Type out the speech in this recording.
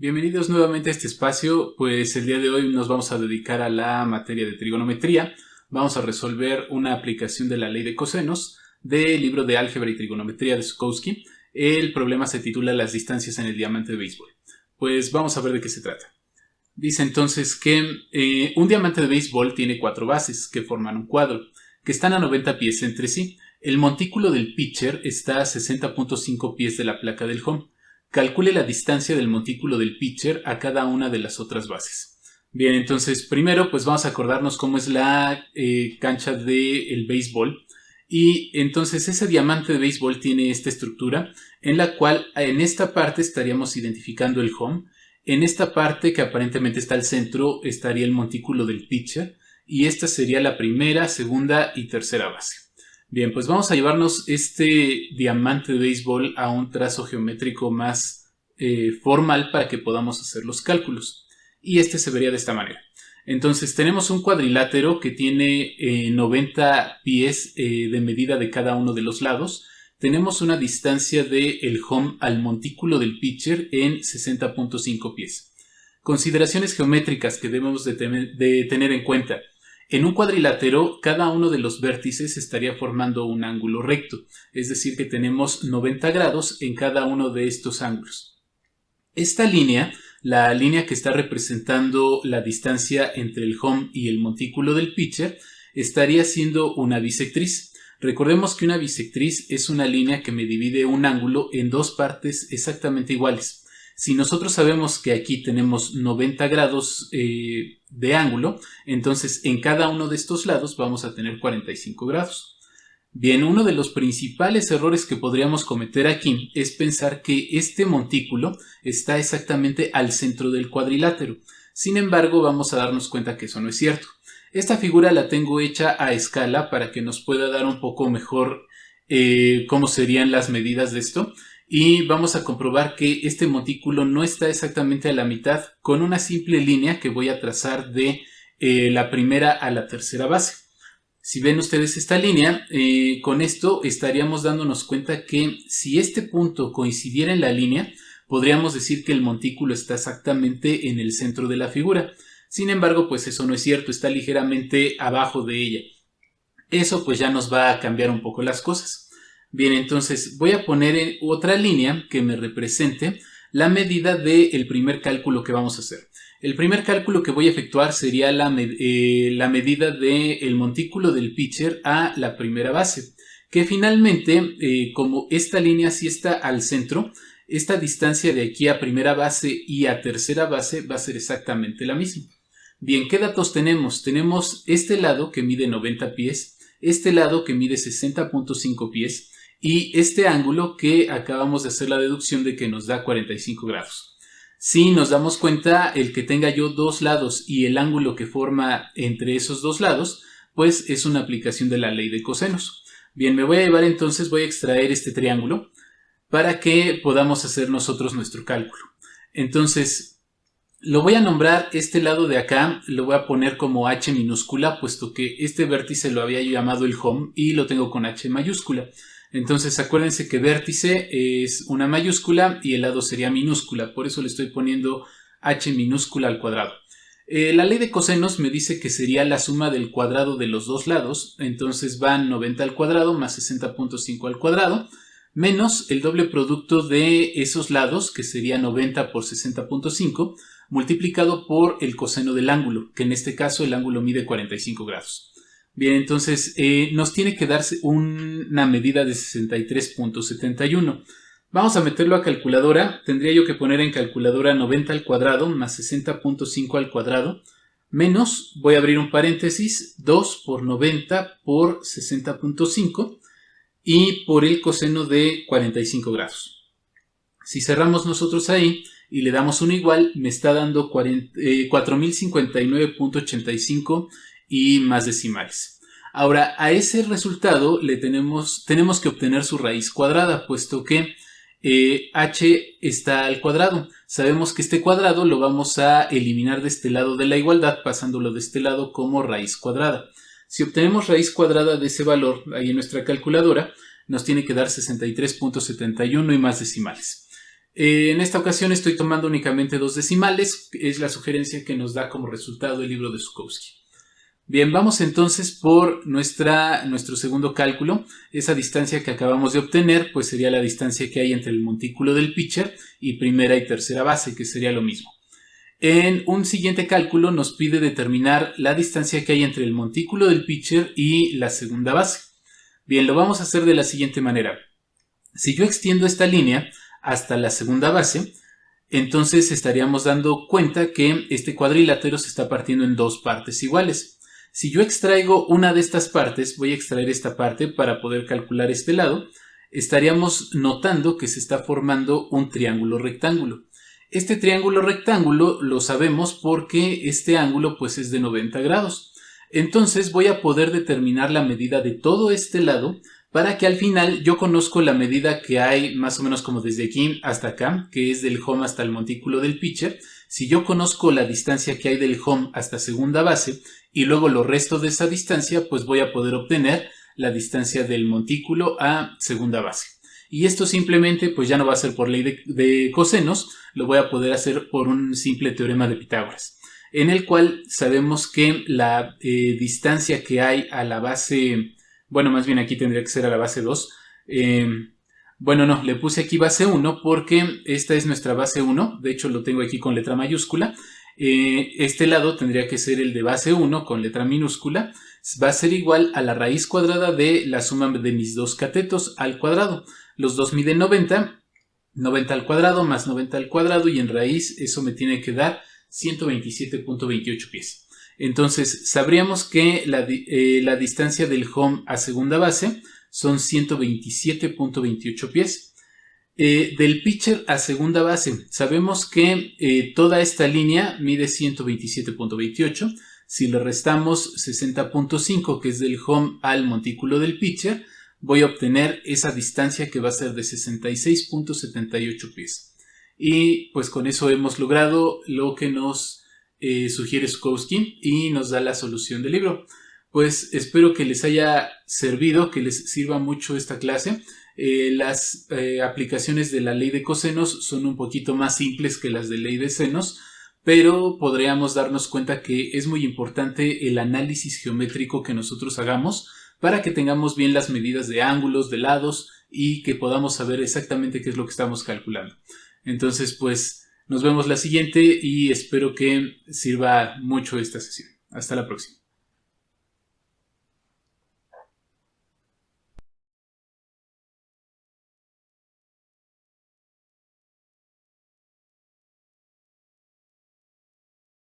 Bienvenidos nuevamente a este espacio, pues el día de hoy nos vamos a dedicar a la materia de trigonometría. Vamos a resolver una aplicación de la ley de cosenos del libro de álgebra y trigonometría de Zukowski. El problema se titula Las distancias en el diamante de béisbol. Pues vamos a ver de qué se trata. Dice entonces que un diamante de béisbol tiene 4 bases que forman un cuadro, que están a 90 pies entre sí. El montículo del pitcher está a 60.5 pies de la placa del home. Calcule la distancia del montículo del pitcher a cada una de las otras bases. Bien, entonces primero pues vamos a acordarnos cómo es la cancha del béisbol. Y entonces ese diamante de béisbol tiene esta estructura en la cual en esta parte estaríamos identificando el home. En esta parte que aparentemente está al centro estaría el montículo del pitcher y esta sería la primera, segunda y tercera base. Bien, pues vamos a llevarnos este diamante de béisbol a un trazo geométrico más formal para que podamos hacer los cálculos. Y este se vería de esta manera. Entonces tenemos un cuadrilátero que tiene 90 pies de medida de cada uno de los lados. Tenemos una distancia del home al montículo del pitcher en 60.5 pies. Consideraciones geométricas que debemos de tener en cuenta. En un cuadrilátero, cada uno de los vértices estaría formando un ángulo recto, es decir que tenemos 90 grados en cada uno de estos ángulos. Esta línea, la línea que está representando la distancia entre el home y el montículo del pitcher, estaría siendo una bisectriz. Recordemos que una bisectriz es una línea que me divide un ángulo en dos partes exactamente iguales. Si nosotros sabemos que aquí tenemos 90 grados de ángulo, entonces en cada uno de estos lados vamos a tener 45 grados. Bien, uno de los principales errores que podríamos cometer aquí es pensar que este montículo está exactamente al centro del cuadrilátero. Sin embargo, vamos a darnos cuenta que eso no es cierto. Esta figura la tengo hecha a escala para que nos pueda dar un poco mejor cómo serían las medidas de esto. Y vamos a comprobar que este montículo no está exactamente a la mitad con una simple línea que voy a trazar de la primera a la tercera base. Si ven ustedes esta línea, con esto estaríamos dándonos cuenta que si este punto coincidiera en la línea, podríamos decir que el montículo está exactamente en el centro de la figura. Sin embargo, pues eso no es cierto, está ligeramente abajo de ella. Eso pues ya nos va a cambiar un poco las cosas. Bien, entonces voy a poner otra línea que me represente la medida del primer cálculo que vamos a hacer. El primer cálculo que voy a efectuar sería la medida del montículo del pitcher a la primera base, que finalmente, como esta línea sí está al centro, esta distancia de aquí a primera base y a tercera base va a ser exactamente la misma. Bien, ¿qué datos tenemos? Tenemos este lado que mide 90 pies, este lado que mide 60.5 pies y este ángulo que acabamos de hacer la deducción de que nos da 45 grados. Si nos damos cuenta, el que tenga yo dos lados y el ángulo que forma entre esos dos lados, pues es una aplicación de la ley de cosenos. Bien, me voy a llevar entonces, voy a extraer este triángulo para que podamos hacer nosotros nuestro cálculo. Entonces, lo voy a nombrar este lado de acá, lo voy a poner como H minúscula, puesto que este vértice lo había llamado el home y lo tengo con H mayúscula. Entonces acuérdense que vértice es una mayúscula y el lado sería minúscula, por eso le estoy poniendo H minúscula al cuadrado. La ley de cosenos me dice que sería la suma del cuadrado de los dos lados, entonces van 90 al cuadrado más 60.5 al cuadrado, menos el doble producto de esos lados, que sería 90 por 60.5, multiplicado por el coseno del ángulo, que en este caso el ángulo mide 45 grados. Bien, entonces nos tiene que darse una medida de 63.71. Vamos a meterlo a calculadora. Tendría yo que poner en calculadora 90 al cuadrado más 60.5 al cuadrado, menos, voy a abrir un paréntesis, 2 por 90 por 60.5 y por el coseno de 45 grados. Si cerramos nosotros ahí y le damos un igual, me está dando 4059.85 y más decimales. Ahora, a ese resultado le tenemos que obtener su raíz cuadrada, puesto que h está al cuadrado. Sabemos que este cuadrado lo vamos a eliminar de este lado de la igualdad, pasándolo de este lado como raíz cuadrada. Si obtenemos raíz cuadrada de ese valor ahí en nuestra calculadora, nos tiene que dar 63.71 y más decimales. En esta ocasión estoy tomando únicamente 2 decimales, es la sugerencia que nos da como resultado el libro de Zukowski. Bien, vamos entonces por nuestro segundo cálculo. Esa distancia que acabamos de obtener, pues sería la distancia que hay entre el montículo del pitcher y primera y tercera base, que sería lo mismo. En un siguiente cálculo nos pide determinar la distancia que hay entre el montículo del pitcher y la segunda base. Bien, lo vamos a hacer de la siguiente manera. Si yo extiendo esta línea hasta la segunda base, entonces estaríamos dando cuenta que este cuadrilátero se está partiendo en 2 partes iguales. Si yo extraigo una de estas partes, voy a extraer esta parte para poder calcular este lado, estaríamos notando que se está formando un triángulo rectángulo. Este triángulo rectángulo lo sabemos porque este ángulo pues es de 90 grados. Entonces voy a poder determinar la medida de todo este lado para que al final yo conozco la medida que hay más o menos como desde aquí hasta acá, que es del home hasta el montículo del pitcher. Si yo conozco la distancia que hay del home hasta segunda base y luego lo resto de esa distancia, pues voy a poder obtener la distancia del montículo a segunda base. Y esto simplemente pues ya no va a ser por ley de cosenos, lo voy a poder hacer por un simple teorema de Pitágoras, en el cual sabemos que la distancia que hay a la base, bueno, más bien aquí tendría que ser a la base 2. Bueno, no, le puse aquí base 1 porque esta es nuestra base 1, de hecho lo tengo aquí con letra mayúscula. Este lado tendría que ser el de base 1 con letra minúscula, va a ser igual a la raíz cuadrada de la suma de mis 2 catetos al cuadrado. Los dos miden 90, 90 al cuadrado más 90 al cuadrado y en raíz eso me tiene que dar 127.28 pies. Entonces sabríamos que la distancia del home a segunda base son 127.28 pies. Del pitcher a segunda base sabemos que toda esta línea mide 127.28. Si le restamos 60.5 que es del home al montículo del pitcher, voy a obtener esa distancia que va a ser de 66.78 pies. Y pues con eso hemos logrado lo que nos sugiere Zukowski y nos da la solución del libro. Pues espero que les haya servido, que les sirva mucho esta clase. Las aplicaciones de la ley de cosenos son un poquito más simples que las de ley de senos, pero podríamos darnos cuenta que es muy importante el análisis geométrico que nosotros hagamos para que tengamos bien las medidas de ángulos, de lados y que podamos saber exactamente qué es lo que estamos calculando. Entonces, pues nos vemos la siguiente y espero que sirva mucho esta sesión. Hasta la próxima.